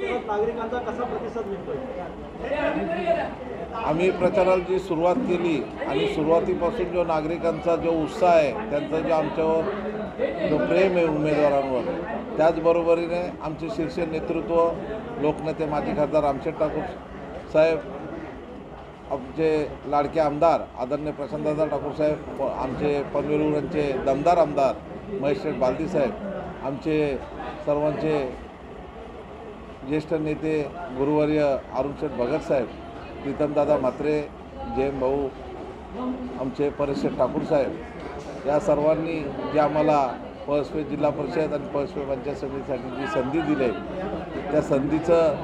नागरिकांचा कसा प्रतिसाद मिळतोय? आम्ही प्रचाराला जी सुरुवात केली आणि सुरुवातीपासून जो नागरिकांचा जो उत्साह आहे, त्यांचा जो आमच्यावर जो प्रेम आहे उमेदवारांवर, त्याचबरोबरीने आमचे शीर्ष नेतृत्व लोकनेते माजी खासदार रामशेठ ठाकूर साहेब, आमचे लाडके आमदार आदरणीय प्रशांतदादा ठाकूर साहेब, आमचे पनवेलूरचे दमदार आमदार महेशशेठ बालदी साहेब, आमचे सर्वांचे ज्येष्ठ नेते गुरुवर्य अरुणशेठ भगत साहेब, प्रीतमदादा म्हात्रे, जयम भाऊ, आमचे परेशशेठ ठाकूर साहेब, या सर्वांनी जे आम्हाला पळसपे जिल्हा परिषद आणि पळसपे पंचायत समितीसाठी जी संधी दिली आहे, त्या संधीचं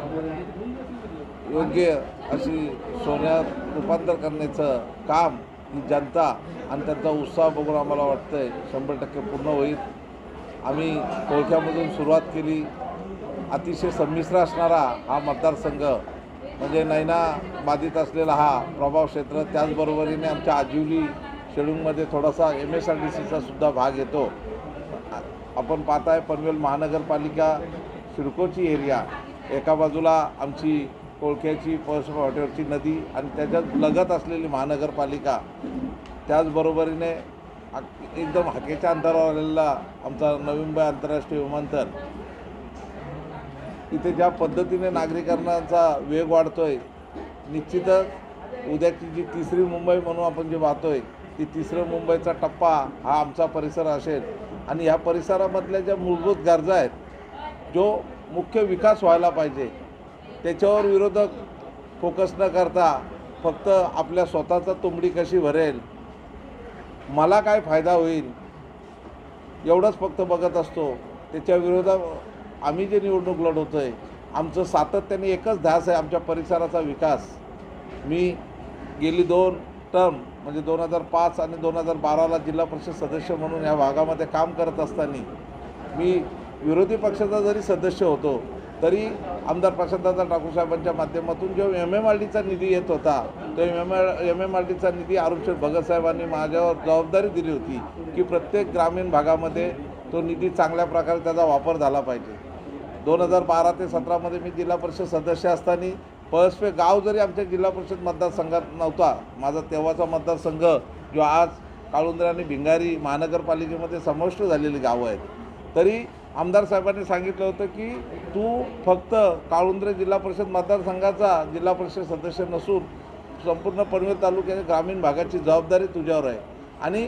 योग्य अशी सोन्यात रूपांतर करण्याचं काम ही जनता आणि त्यांचा उत्साह बघून आम्हाला वाटतं आहे 100% पूर्ण होईल. आम्ही कोळख्यामधून सुरुवात केली. अतिशय संमिश्र असणारा हा मतदारसंघ म्हणजे नैना बाधित असलेला हा प्रभाव क्षेत्र, त्याचबरोबरीने आमच्या आजिवली शेडूंगमध्ये थोडासा MSRDCचा सुद्धा भाग येतो. आपण पाहताय पनवेल महानगरपालिका सिडकोची एरिया, एका बाजूला आमची कोळख्याची पळसपे हॉटेलची नदी आणि त्याच्यात लगत असलेली महानगरपालिका, त्याचबरोबरीने एकदम हाकेच्या अंतरावर आलेला आमचा नवी मुंबई आंतरराष्ट्रीय विमानतळ. इथे ज्या पद्धतीने नागरिकांचा वेग वाढतोय, निश्चितच उद्याची जी तिसरी मुंबई म्हणून आपण जे पाहतोय, ती तिसरं मुंबईचा टप्पा हा आमचा परिसर असेल. आणि ह्या परिसरामधल्या ज्या मूलभूत गरजा आहेत, जो मुख्य विकास व्हायला पाहिजे, त्याच्यावर विरोधक फोकस न करता फक्त आपल्या स्वतःचा तुंबडी कशी भरेल, मला काय फायदा होईल, एवढंच फक्त बघत असतो. त्याच्या विरोधात आम्ही जे निवडणूक लढवतो आहे, आमचं सातत्याने एकच ध्यास आहे आमच्या परिसराचा विकास. मी गेली 2 टर्म म्हणजे 2005 आणि 2012ला जिल्हा परिषद सदस्य म्हणून ह्या भागामध्ये काम करत असताना मी विरोधी पक्षाचा जरी सदस्य होतो, तरी आमदार प्रशांतदादा ठाकूर साहेबांच्या माध्यमातून जो MMRDचा निधी येत होता, तो MMRDचा निधी अरुणशेठ भगत साहेबांनी माझ्यावर जबाबदारी दिली होती की प्रत्येक ग्रामीण भागामध्ये तो निधी चांगल्या प्रकारे त्याचा वापर झाला पाहिजे. 2012 ते 17मध्ये मी जिल्हा परिषद सदस्य असताना पळसपे गाव जरी आमच्या जिल्हा परिषद मतदारसंघात नव्हता, माझा तेव्हाचा मतदारसंघ जो आज काळुंद्रे आणि भिंगारी महानगरपालिकेमध्ये समाविष्ट झालेली गावं आहेत, तरी आमदार साहेबांनी सांगितलं होतं की तू फक्त काळुंद्रे जिल्हा परिषद मतदारसंघाचा जिल्हा परिषद सदस्य नसून संपूर्ण पनवेल तालुक्याच्या ग्रामीण भागाची जबाबदारी तुझ्यावर आहे. आणि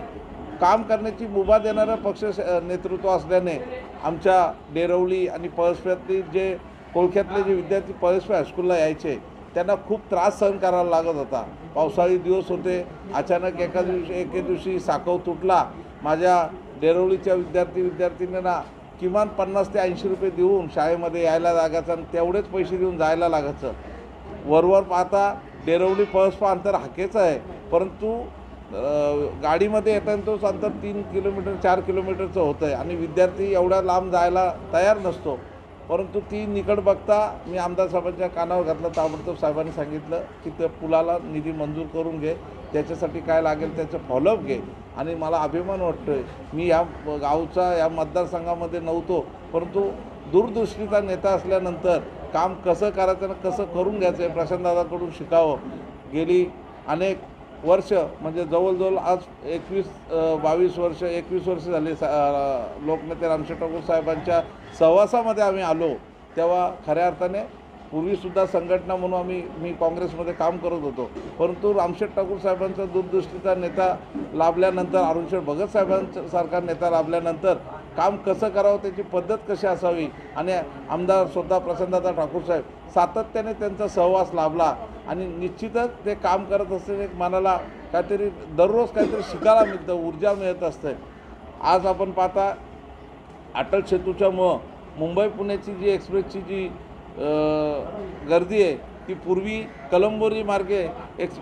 काम करण्याची मुभा देणारं पक्ष नेतृत्व असल्याने आमच्या डेरवली आणि पळसप्यातली जे कोळख्यातले जे विद्यार्थी पळसपे हायस्कूलला यायचे, त्यांना खूप त्रास सहन करायला लागत होता. पावसाळी दिवस होते, अचानक एके दिवशी साकव तुटला. माझ्या डेरवलीच्या विद्यार्थ्यांना किमान 50 ते 80 रुपये देऊन शाळेमध्ये यायला लागायचं आणि तेवढेच पैसे देऊन जायला लागायचं. वरवर पाहता डेरवली पळसपा अंतर हाकेचं आहे, परंतु गाडीमध्ये येताना तोच अंतर 3 किलोमीटर 4 किलोमीटरचं होतं आहे आणि विद्यार्थी एवढ्या लांब जायला तयार नसतो. परंतु ती निकड बघता मी आमदार साहेबांच्या कानावर घातलं. ताबडतोब साहेबांनी सांगितलं की त्या पुलाला निधी मंजूर करून घे, त्याच्यासाठी काय लागेल त्याचं फॉलोअप घे. आणि मला अभिमान वाटतो आहे, मी या गावचा या मतदारसंघामध्ये नव्हतो, परंतु दूरदृष्टीचा नेता असल्यानंतर काम कसं करायचं आणि कसं करून घ्यायचं आहे प्रशांतदादाकडून शिकावं. गेली अनेक वर्ष म्हणजे जवळजवळ आज 21 वर्ष झाले लोकनेते रामशेठ ठाकूर साहेबांच्या सहवासामध्ये आम्ही आलो. तेव्हा खऱ्या अर्थाने पूर्वीसुद्धा संघटना म्हणून मी काँग्रेसमध्ये काम करत होतो, परंतु रामशेठ ठाकूर साहेबांचा दूरदृष्टीचा नेता लाभल्यानंतर, अरुणशेठ भगत साहेबांसारखा नेता लाभल्यानंतर काम कसं करावं, त्याची पद्धत कशी असावी आणि आमदार स्वतः प्रशांतदादा ठाकूर साहेब सातत्याने त्यांचा सहवास लाभला आणि निश्चितच ते काम करत असताना एक मनाला काहीतरी दररोज काहीतरी शिकायला मिळतं, ऊर्जा मिळत असते. आज आपण पाहता अटल सेतूच्यामुळं मुंबई पुण्याची जी एक्सप्रेसची जी गर्दी आहे, ती पूर्वी कलंबोरी मार्गे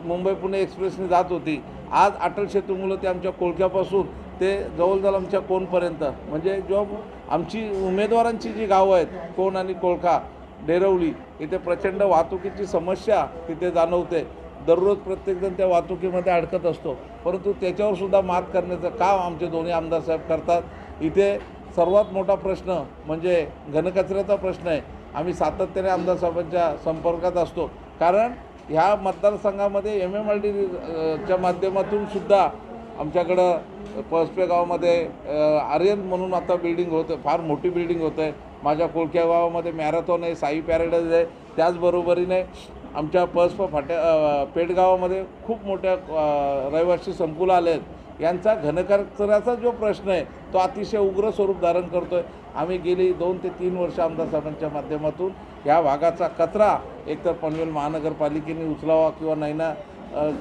मुंबई पुणे एक्सप्रेसने जात होती. आज अटल सेतूमुळं ते आमच्या कोळख्यापासून ते जवळजवळ आमच्या कोणपर्यंत, म्हणजे जो आमची उमेदवारांची जी गावं आहेत कोण आणि कोळखा, डेरवली, इथे प्रचंड वाहतुकीची समस्या तिथे जाणवते. दररोज प्रत्येकजण त्या वाहतुकीमध्ये अडकत असतो, परंतु त्याच्यावरसुद्धा मात करण्याचं काम आमचे दोन्ही आमदार साहेब करतात. इथे सर्वात मोठा प्रश्न म्हणजे घनकचऱ्याचा प्रश्न आहे. आम्ही सातत्याने आमदार साहेबांच्या संपर्कात असतो, कारण ह्या मतदारसंघामध्ये MMRDच्या माध्यमातून सुद्धा आमच्याकडं पळसपे गावामध्ये आर्यन म्हणून आता बिल्डिंग होतं, फार मोठी बिल्डिंग होतं आहे. माझ्या कोळक्या गावामध्ये मॅरेथॉन आहे, साई पॅराडाईज आहे. त्याचबरोबरीने आमच्या पेडगावामध्ये खूप मोठ्या रहिवासी संकुलं आले आहेत. यांचा घनकचऱ्याचा जो प्रश्न आहे तो अतिशय उग्र स्वरूप धारण करतो आहे. आम्ही गेली 2 ते 3 वर्ष आमदार साहेबांच्या माध्यमातून ह्या भागाचा कचरा एकतर पनवेल महानगरपालिकेने उचलावा किंवा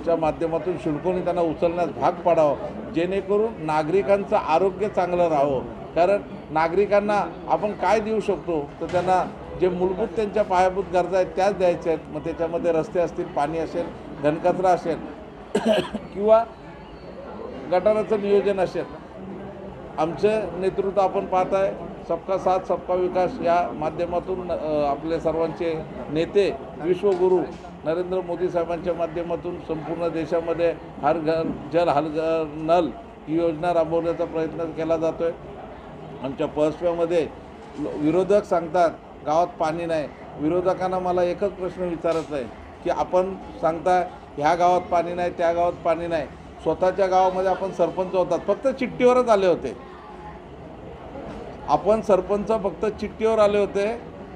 च्या माध्यमातून शुल्कोनी त्यांना उचलण्यास भाग पाडावं, जेणेकरून नागरिकांचं आरोग्य चांगलं राहावं. कारण नागरिकांना आपण काय देऊ शकतो, तर त्यांना जे मूलभूत त्यांच्या पायाभूत गरजा आहेत त्याच द्यायच्या आहेत. मग त्याच्यामध्ये रस्ते असतील, पाणी असेल, घनकचरा असेल किंवा गटाराचं नियोजन असेल. आमचं नेतृत्व आपण पाहत आहे, सबका साथ सबका विकास या माध्यमातून आपले सर्वांचे नेते विश्वगुरू नरेंद्र मोदी साहेबांच्या माध्यमातून संपूर्ण देशामध्ये हर घर जल हर घर नल ही योजना राबवण्याचा प्रयत्न केला जातो आहे. आमच्या पळसप्यामध्ये विरोधक सांगतात गावात पाणी नाही. विरोधकांना मला एकच प्रश्न विचारायचा आहे की आपण सांगता ह्या गावात पाणी नाही, त्या गावात पाणी नाही. स्वतःच्या गावामध्ये आपण सरपंच होतात, फक्त चिठ्ठीवरच आले होते. आपण सरपंच फक्त चिठ्ठीवर आले होते.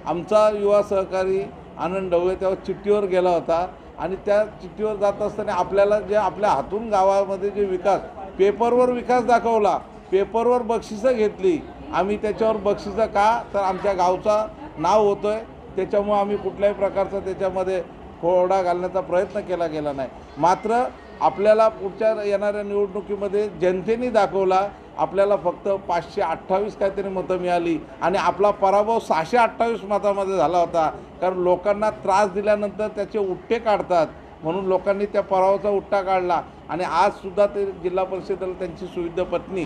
आमचा युवा सहकारी आनंद ढवळे तेव्हा चिठ्ठीवर गेला होता आणि त्या चिठ्ठीवर जात असताना आपल्याला जे आपल्या हातून गावामध्ये जे विकास, पेपरवर विकास दाखवला, पेपरवर बक्षिसं घेतली. आम्ही त्याच्यावर बक्षिसं का, तर आमच्या गावचा नाव होतं आहे, त्याच्यामुळं आम्ही कुठल्याही प्रकारचा त्याच्यामध्ये खोडा घालण्याचा प्रयत्न केला गेला नाही. मात्र आपल्याला पुढच्या येणाऱ्या निवडणुकीमध्ये जनतेने दाखवला, आपल्याला फक्त 528 काहीतरी मतं मिळाली आणि आपला पराभव 628 मतामध्ये झाला होता. कारण लोकांना त्रास दिल्यानंतर त्याचे उट्टे काढतात, म्हणून लोकांनी त्या पराभवाचा उट्टा काढला. आणि आजसुद्धा ते जिल्हा परिषदेला त्यांची सुविधा पत्नी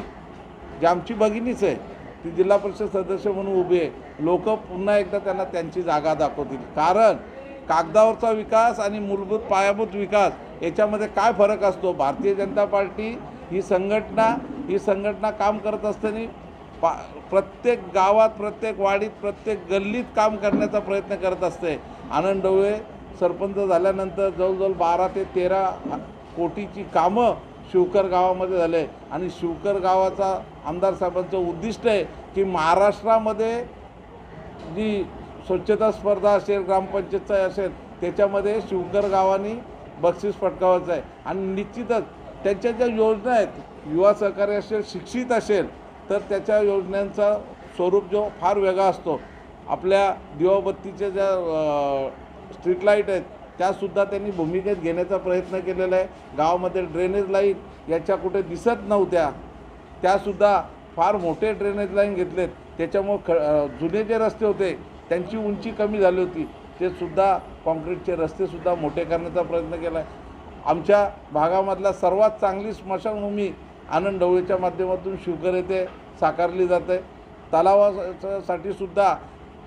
जी आमची भगिनीच आहे ती जिल्हा परिषद सदस्य म्हणून उभी आहे. लोक पुन्हा एकदा त्यांना त्यांची जागा दाखवतील. कारण कागदावरचा विकास आणि मूलभूत पायाभूत विकास याच्यामध्ये काय फरक असतो. भारतीय जनता पार्टी ही संघटना काम करत असताना प्रत्येक गावात, प्रत्येक वाडीत, प्रत्येक गल्लीत काम करण्याचा प्रयत्न करत असते. आनंद ढवळे सरपंच झाल्यानंतर जवळजवळ 12 ते 13 कोटीची कामं शिवकर गावामध्ये झाले. आणि शिवकर गावाचा आमदार साहेबांचं उद्दिष्ट आहे की महाराष्ट्रामध्ये जी स्वच्छता स्पर्धा असेल, ग्रामपंचायतचा असेल, त्याच्यामध्ये शिवकर गावांनी बक्षीस पटकावायचं आहे. आणि निश्चितच त्यांच्या ज्या योजना आहेत, युवा सहकारी असेल, शिक्षित असेल, तर त्याच्या योजनांचा स्वरूप जो फार वेगळा असतो. आपल्या दिवाबत्तीच्या ज्या स्ट्रीट लाईट आहेत त्यासुद्धा त्यांनी भूमिकेत घेण्याचा प्रयत्न केलेला आहे. गावामध्ये ड्रेनेज लाईन याच्या कुठे दिसत नव्हत्या, त्यासुद्धा फार मोठे ड्रेनेज लाईन घेतलेत. त्याच्यामुळं जुने जे रस्ते होते त्यांची उंची कमी झाली होती, ते सुद्धा कॉन्क्रीटचे रस्तेसुद्धा मोठे करण्याचा प्रयत्न केला आहे. आमच्या भागामधला सर्वात चांगली स्मशानभूमी आनंद ढवळेच्या माध्यमातून शिवकर येथे साकारली जाते. तलावासाठी सुद्धा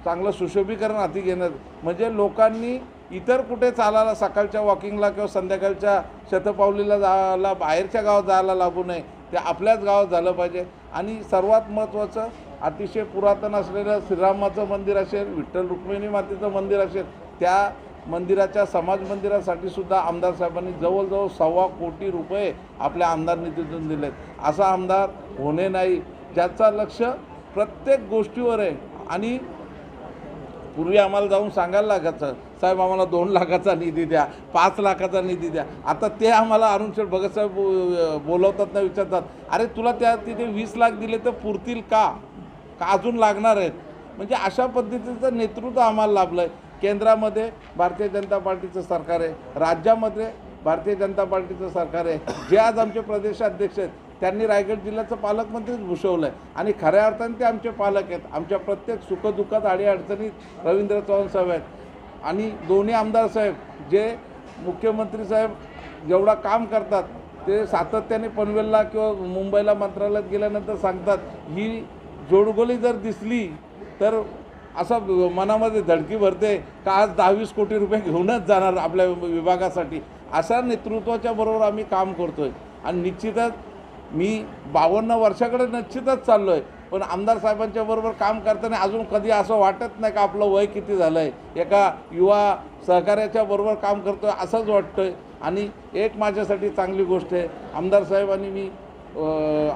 चांगलं सुशोभीकरण हाती घेण्यात, म्हणजे लोकांनी इतर कुठे चालायला, सकाळच्या वॉकिंगला किंवा संध्याकाळच्या शतपावलीला जायला, बाहेरच्या गावात जायला लागू नये, ते आपल्याच गावात झालं पाहिजे. आणि सर्वात महत्त्वाचं, अतिशय पुरातन असलेलं श्रीरामाचं मंदिर असेल, विठ्ठल रुक्मिणी मातेचं मंदिर असेल, त्या मंदिराच्या समाज मंदिरासाठी सुद्धा आमदार साहेबांनी जवळजवळ 1.25 कोटी रुपये आपल्या आमदार निधीतून दिलेत. असा आमदार होणे नाही ज्याचा लक्ष प्रत्येक गोष्टीवर आहे. आणि पूर्वी आम्हाला जाऊन सांगायला लागायचं, साहेब आम्हाला 2 लाखाचा निधी द्या, 5 लाखाचा निधी द्या. आता ते आम्हाला अरुण शेठ भगत साहेब बोलवतात ना, विचारतात, अरे तुला तिथे 20 लाख दिले तर पुरतील का अजून लागणार आहेत. म्हणजे अशा पद्धतीचं नेतृत्व आम्हाला लाभलं आहे. केंद्रामध्ये भारतीय जनता पार्टीचं सरकार आहे, राज्यामध्ये भारतीय जनता पार्टीचं सरकार आहे. जे आज आमचे प्रदेशाध्यक्ष आहेत त्यांनी रायगड जिल्ह्याचं पालकमंत्रीच भूषवलं आहे आणि खऱ्या अर्थाने ते आमचे पालक आहेत. आमच्या प्रत्येक सुखदुःखात, अडीअडचणीत रवींद्र चव्हाण साहेब आहेत. आणि दोन्ही आमदार साहेब जे मुख्यमंत्री साहेब जेवढा काम करतात ते सातत्याने पनवेलला किंवा मुंबईला मंत्रालयात गेल्यानंतर सांगतात, ही जोडगोली जर दिसली तर असं मनामध्ये धडकी भरते का आज 10-20 कोटी रुपये घेऊनच जाणार आपल्या विभागासाठी. अशा नेतृत्वाच्या बरोबर आम्ही काम करतो आहे. आणि निश्चितच मी 52 वर्षाकडे निश्चितच चाललो आहे. पण आमदार साहेबांच्या बरोबर काम करताना अजून कधी असं वाटत नाही का आपलं वय किती झालं आहे, एका युवा सहकार्याच्या बरोबर काम करतो आहे असंच वाटतं आहे. आणि एक माझ्यासाठी चांगली गोष्ट आहे, आमदार साहेब आणि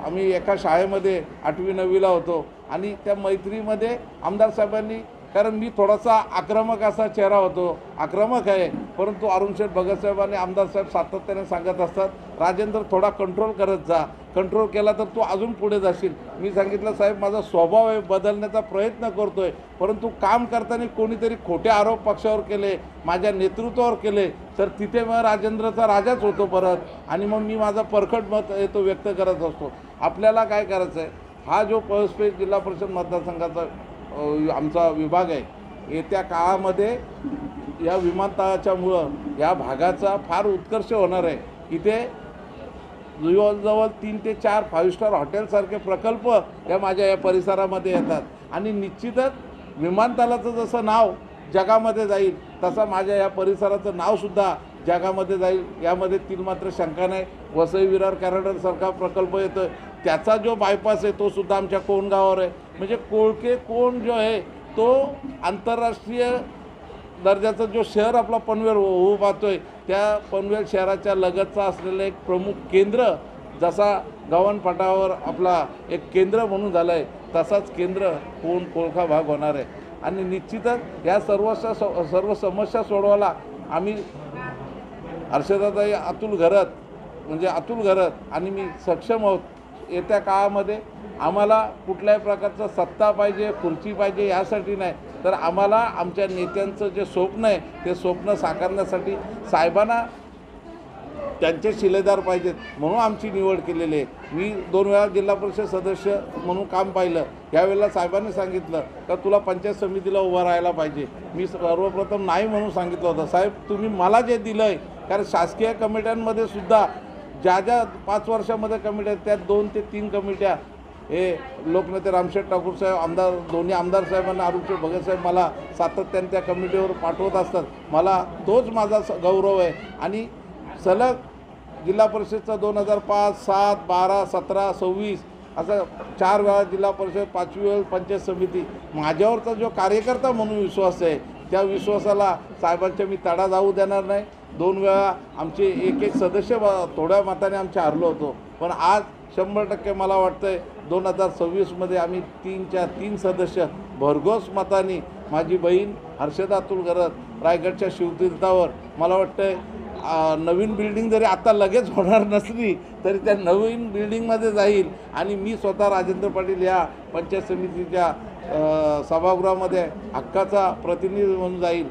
आम्ही एका शाळेमध्ये 8वी 9वीला होतो आणि त्या मैत्रीमध्ये आमदार साहेबांनी, कारण मी थोडासा आक्रमक असा चेहरा होतो, आक्रमक आहे, परंतु अरुणशेठ भगतसाहेब आणि आमदार साहेब सातत्याने सांगत असतात, राजेंद्र थोडा कंट्रोल करत जा, कंट्रोल केला तर तू अजून पुढे जाशील. मी सांगितलं साहेब माझा स्वभाव आहे, बदलण्याचा प्रयत्न करतो आहे, परंतु काम करताना कोणीतरी खोटे आरोप पक्षावर केले, माझ्या नेतृत्वावर केले तर तिथे मग राजेंद्रचा राजाच होतो परत, आणि मग मी माझा परखड मत तो व्यक्त करत असतो. आपल्याला काय करायचं आहे, हा जो पळसपेठ जिल्हा परिषद मतदारसंघाचा आमचा विभाग आहे, येत्या काळामध्ये या विमानतळाच्यामुळं या भागाचा फार उत्कर्ष होणार आहे. इथे जवळजवळ 3 ते 4 5 स्टार हॉटेलसारखे प्रकल्प माझ्या या परिसरामध्ये येतात आणि निश्चितच विमानतळाचं जसं नाव जगामध्ये जाईल तसं माझ्या या परिसराचं नावसुद्धा जगामध्ये जाईल, यामध्ये तीन मात्र शंका नाही. वसई विरार कॉरिडॉरसारखा प्रकल्प येतो, त्याचा जो बायपास आहे तो सुद्धा आमच्या कोण गावावर आहे. म्हणजे कोळके कोण जो आहे तो आंतरराष्ट्रीय दर्जाचं जो शहर आपला पनवेल होऊ पाहतोय, त्या पनवेल शहराच्या लगतचा असलेलं एक प्रमुख केंद्र, जसा गव्हाणफाटावर आपला एक केंद्र म्हणून झालं आहे तसाच केंद्र कोण कोळखा भाग होणार आहे. आणि निश्चितच या सर्व समस्या सोडवायला आम्ही हर्षदाताई अतुल घरत आणि मी सक्षम आहोत. येत्या काळामध्ये आम्हाला कुठल्याही प्रकारचं सत्ता पाहिजे, खुर्ची पाहिजे यासाठी नाही, तर आम्हाला आमच्या नेत्यांचं जे स्वप्न आहे ते स्वप्न साकारण्यासाठी साहेबांना त्यांचे शिलेदार पाहिजेत, म्हणून आमची निवड केलेली आहे. मी 2 वेळा जिल्हा परिषद सदस्य म्हणून काम पाहिलं. यावेळेला साहेबांनी सांगितलं का तुला पंचायत समितीला उभं राहायला पाहिजे. मी सर्वप्रथम नाही म्हणून सांगितलं होतं, साहेब तुम्ही मला जे दिलं आहे, कारण शासकीय कमिट्यांमध्ये सुद्धा ज्या 5 वर्षामध्ये कमिट्या आहेत त्यात 2 ते 3 कमिट्या हे लोकनेते रामशेठ ठाकूर साहेब, दोन्ही आमदार साहेबांना अरुणशेठ भगतसाहेब मला सातत्याने त्या कमिटीवर पाठवत असतात. मला तोच माझा गौरव आहे. आणि सलग जिल्हा परिषदचा 2005, 7, 12, 17, 26 असं 4 वेळा जिल्हा परिषद, 5वी वेळ पंचायत समिती. माझ्यावरचा जो कार्यकर्ता म्हणून विश्वास आहे त्या विश्वासाला साहेबांच्या मी तडा जाऊ देणार नाही. 2 वेळा आमचे एक सदस्य थोड्या मताने आमचे हरलो होतो, पण आज 100% मला वाटतंय 2026मध्ये आम्ही 3 सदस्य भरघोस मताने, माझी बहीण हर्षदा अतुल घरत रायगडच्या शिवतीर्थावर, मला वाटतंय नवीन बिल्डिंग जरी आता लगेच होणार नसली तरी त्या नवीन बिल्डिंगमध्ये जाईल आणि मी स्वतः राजेंद्र पाटील या पंचायत समितीच्या सभागृहामध्ये हक्काचा प्रतिनिधी म्हणून जाईल.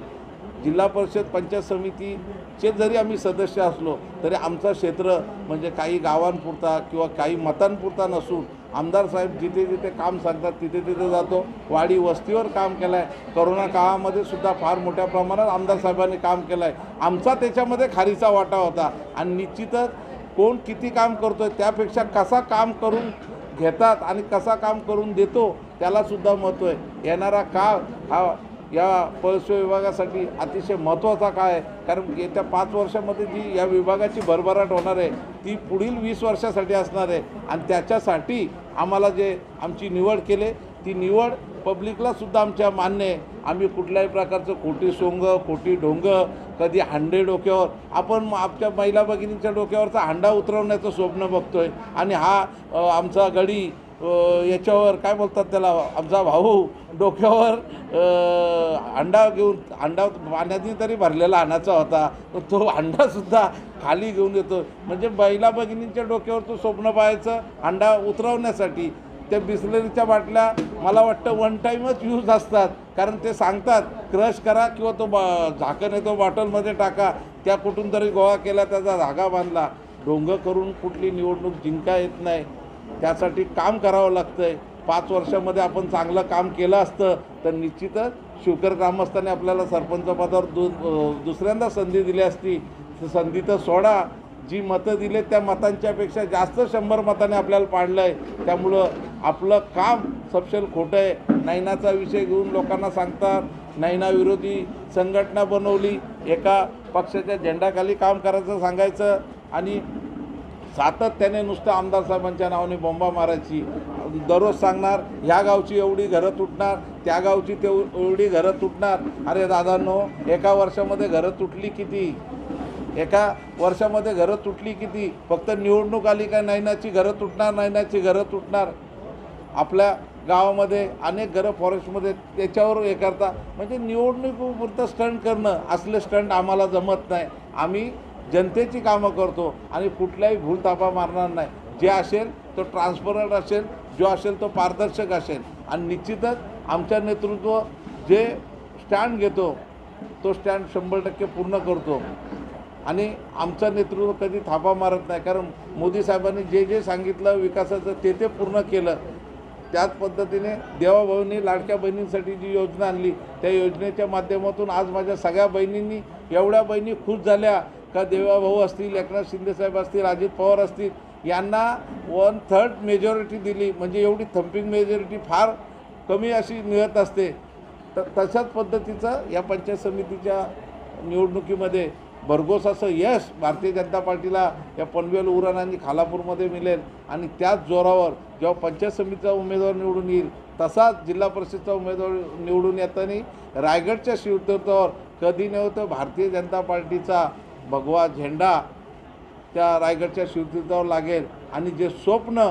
जिल्हा परिषद पंचायत समितीचे जरी आम्ही सदस्य असलो तरी आमचा क्षेत्र म्हणजे काही गावांपुरता किंवा काही मतांपुरता नसून आमदार साहेब जिथे जिथे काम सांगतात तिथे तिथे जातो. वाडी वस्तीवर काम केलं आहे, करोना काळामध्ये सुद्धा फार मोठ्या प्रमाणात आमदार साहेबांनी काम केलं आहे. आमचा त्याच्यामध्ये खारीचा वाटा होता. आणि निश्चितच कोण किती काम करतो आहे त्यापेक्षा कसा काम करून घेतात आणि कसा काम करून देतो त्यालासुद्धा महत्त्व आहे. येणारा काळ हा या पळसपेठ विभागासाठी अतिशय महत्त्वाचा काळ आहे, कारण येत्या 5 वर्षामध्ये जी या विभागाची भरभराट होणार आहे ती पुढील 20 वर्षासाठी असणार आहे. आणि त्याच्यासाठी आम्हाला जे आमची निवड केली ती निवड पब्लिकलासुद्धा आमच्या मान्य आहे. आम्ही कुठल्याही प्रकारचं खोटी सोंग, खोटी ढोंग, कधी हांडे डोक्यावर, आपण आमच्या महिला भगिनींच्या डोक्यावरचा हांडा उतरवण्याचं स्वप्न बघतो आहे. आणि हा आमचा गडी याच्यावर काय बोलतात त्याला, आमचा भाऊ डोक्यावर अंडा पाण्याने तरी भरलेला आणायचा होता, तो अंडासुद्धा खाली घेऊन येतो. म्हणजे महिला भगिनींच्या डोक्यावर तो स्वप्न पाहायचं अंडा उतरवण्यासाठी. त्या बिस्लरीच्या बाटल्या मला वाटतं 1 टाईमच यूज असतात, कारण ते सांगतात क्रश करा किंवा तो झाकण आहे तो बॉटलमध्ये टाका. त्या कुठून तरी गोळा केला, त्याचा धागा बांधला. ढोंग करून कुठली निवडणूक जिंका येत नाही, त्यासाठी काम करावं लागतं आहे. 5 वर्षामध्ये आपण चांगलं काम केलं असतं तर निश्चितच शिवकर ग्रामस्थांनी आपल्याला सरपंच पदावर दुसऱ्यांदा संधी दिली असती. संधी तर सोडा, जी मतं दिले त्या मतांच्यापेक्षा जास्त 100 मतांनी आपल्याला पाडलं आहे. त्यामुळं आपलं काम सपशेल खोटं आहे. नैनाचा विषय घेऊन लोकांना सांगतात, नैना विरोधी संघटना बनवली, एका पक्षाच्या झेंडाखाली काम करायचं सांगायचं आणि सातत्याने नुसतं आमदार साहेबांच्या नावाने बोंबा मारायची. दररोज सांगणार ह्या गावची एवढी घरं तुटणार, त्या गावची एवढी घरं तुटणार. अरे दादांनो, एका वर्षामध्ये घरं तुटली किती? एका वर्षामध्ये घरं तुटली किती? फक्त निवडणूक आली का नायनाची घरं तुटणार, नायनाची घरं तुटणार. आपल्या गावामध्ये अनेक घरं फॉरेस्टमध्ये त्याच्यावर हे करता. म्हणजे निवडणुकीपुरतं स्टंट करणं, असले स्टंट आम्हाला जमत नाही. आम्ही जनतेची कामं करतो आणि कुठल्याही भूलथापा मारणार नाही. जे असेल तो ट्रान्सपरंट असेल, जो असेल तो पारदर्शक असेल. आणि निश्चितच आमच्या नेतृत्व जे स्टँड घेतो तो स्टँड 100% पूर्ण करतो. आणि आमचं नेतृत्व कधी थापा मारत नाही. कारण मोदी साहेबांनी जे जे सांगितलं विकासाचं ते पूर्ण केलं. त्याच पद्धतीने देवाभाऊंनी लाडक्या बहिणींसाठी जी योजना आणली, त्या योजनेच्या माध्यमातून आज माझ्या सगळ्या बहिणींनी, एवढ्या बहिणी खुश झाल्या का देवाभाऊ असतील, एकनाथ शिंदेसाहेब असतील, अजित पवार असतील, यांना 1/3 मेजॉरिटी दिली. म्हणजे एवढी थम्पिंग मेजॉरिटी फार कमी अशी मिळत असते. तर तशाच पद्धतीचं या पंचायत समितीच्या निवडणुकीमध्ये भरघोस असं यश भारतीय जनता पार्टीला या पनवेल, उरण आणि खालापूरमध्ये मिळेल. आणि त्याच जोरावर जेव्हा पंचायत समितीचा उमेदवार निवडून येईल, तसाच जिल्हा परिषदचा उमेदवार निवडून येताना रायगडच्या शिवतीर्थावर कधी नव्हतं भारतीय जनता पार्टीचा भगवा झेंडा त्या रायगडच्या शिवतीर्थावर लागेल. आणि जे स्वप्न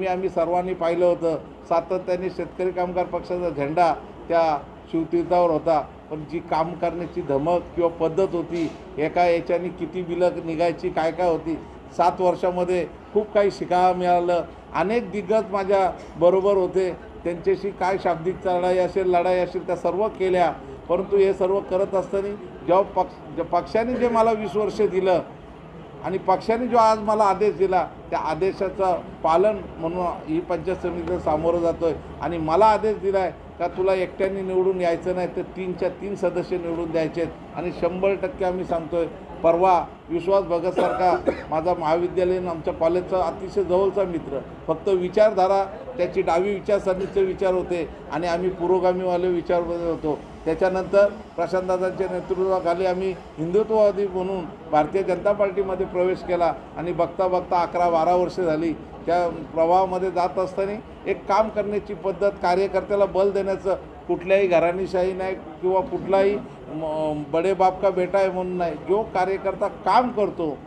आम्ही सर्वांनी पाहिलं होतं, सातत्याने शेतकरी कामगार पक्षाचा झेंडा त्या शिवतीर्थावर होता. पण जी काम करण्याची धमक किंवा पद्धत होती, एका याच्याने किती बिलं निघायची, काय काय होती, 7 वर्षामध्ये खूप काही शिकायला मिळालं. अनेक दिग्गज माझ्या बरोबर होते, त्यांच्याशी काय शाब्दिक लढाई असेल त्या सर्व केल्या. परंतु हे सर्व करत असताना जेव्हा पक्षाने जे मला 20 वर्ष दिलं आणि पक्षाने जो आज मला आदेश दिला, त्या आदेशाचं पालन म्हणून ही पंचायत समितीला सामोरं जातो आहे. आणि मला आदेश दिला आहे का तुला एकट्याने निवडून यायचं नाही, तर 3च्या 3 सदस्य निवडून द्यायचे आहेत. आणि 100% आम्ही सांगतो आहे. परवा विश्वास भगतसारखा माझा महाविद्यालयीन आमच्या कॉलेजचा अतिशय जवळचा मित्र, फक्त विचारधारा त्याची डावी विचारसरणीचे विचार होते आणि आम्ही पुरोगामीवाले विचारमध्ये होतो. त्याच्यानंतर प्रशांतदादांच्या नेतृत्वाखाली आम्ही हिंदुत्ववादी म्हणून भारतीय जनता पार्टीमध्ये प्रवेश केला. आणि बघता बघता 11-12 वर्ष झाली त्या प्रवाहामध्ये जात असताना एक काम करण्याची पद्धत, कार्यकर्त्याला बल देण्याचं, कुठल्याही घराणीशाही नाही किंवा कुठलाही बडे बाप का बेटा आहे म्हणून नाही. जो कार्यकर्ता काम करतो,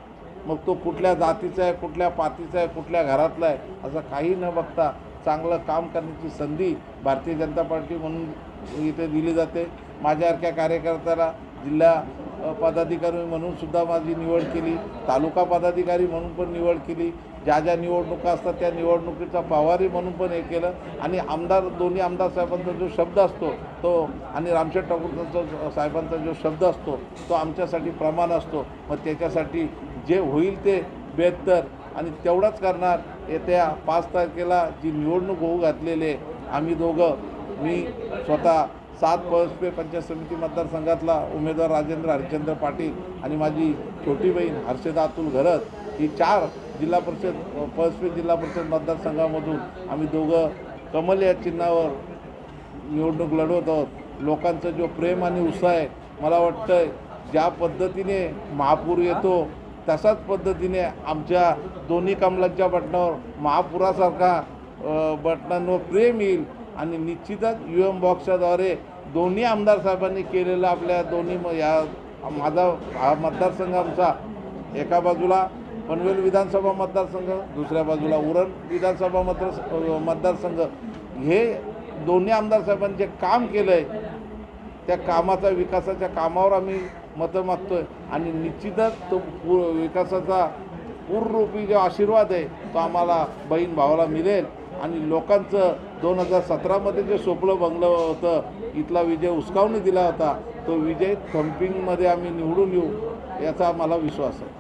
मग तो कुठल्या जातीचा आहे, कुठल्या पातीचा आहे, कुठल्या घरातला आहे, असं काही न बघता चांगलं काम करण्याची संधी भारतीय जनता पार्टी म्हणून इथे दिली जाते. माझ्यासारख्या कार्यकर्त्याला जिल्हा पदाधिकारी म्हणून सुद्धा माझी निवड केली, तालुका पदाधिकारी म्हणून पण निवड केली, ज्या ज्या निवडणुका असतात त्या निवडणुकीचा प्रभारी म्हणून पण हे केलं. आणि दोन्ही आमदार साहेबांचा जो शब्द असतो तो, आणि रामशेठ ठाकूर साहेबांचा जो शब्द असतो तो आमच्यासाठी प्रमाण असतो. मग त्याच्यासाठी जे होईल ते बेहतर आणि तेवढंच करणार. येत्या 5 तारखेला जी निवडणूक होऊ घातलेली आहे, आम्ही दोघं, मी स्वतः 7 पळसपे पंचायत समिती मतदारसंघातला उमेदवार राजेंद्र हरिश्चंद्र पाटील आणि माझी छोटी बहीण हर्षदा अतुल घरत, ही 4 जिल्हा परिषद पळसपे जिल्हा परिषद मतदारसंघामधून आम्ही दोघं कमल या चिन्हावर निवडणूक लढवत आहोत. लोकांचं जो प्रेम आणि उत्साह आहे, मला वाटतं ज्या पद्धतीने महापूर येतो तशाच पद्धतीने आमच्या दोन्ही कमलांच्या बटनावर महापुरासारखा बटनांवर प्रेम येईल. आणि निश्चितच UM बॉक्सच्याद्वारे दोन्ही आमदार साहेबांनी केलेलं आपल्या दोन्ही या माझा हा मतदारसंघ आमचा एका बाजूला पनवेल विधानसभा मतदारसंघ, दुसऱ्या बाजूला उरण विधानसभा मतदारसंघ, हे दोन्ही आमदार साहेबांनी जे काम केलं आहे त्या कामाचा, विकासाच्या कामावर आम्ही मतं मागतो आहे. आणि निश्चितच तो विकासाचा पूर्णरूपी जो आशीर्वाद आहे तो आम्हाला बहीण भावाला मिळेल. आणि लोकांचं 2017मध्ये जे स्वप्न बंगलं होतं, इथला विजय हुसकावून दिला होता, तो विजय थम्पिंगमध्ये आम्ही निवडून येऊ याचा मला विश्वास आहे.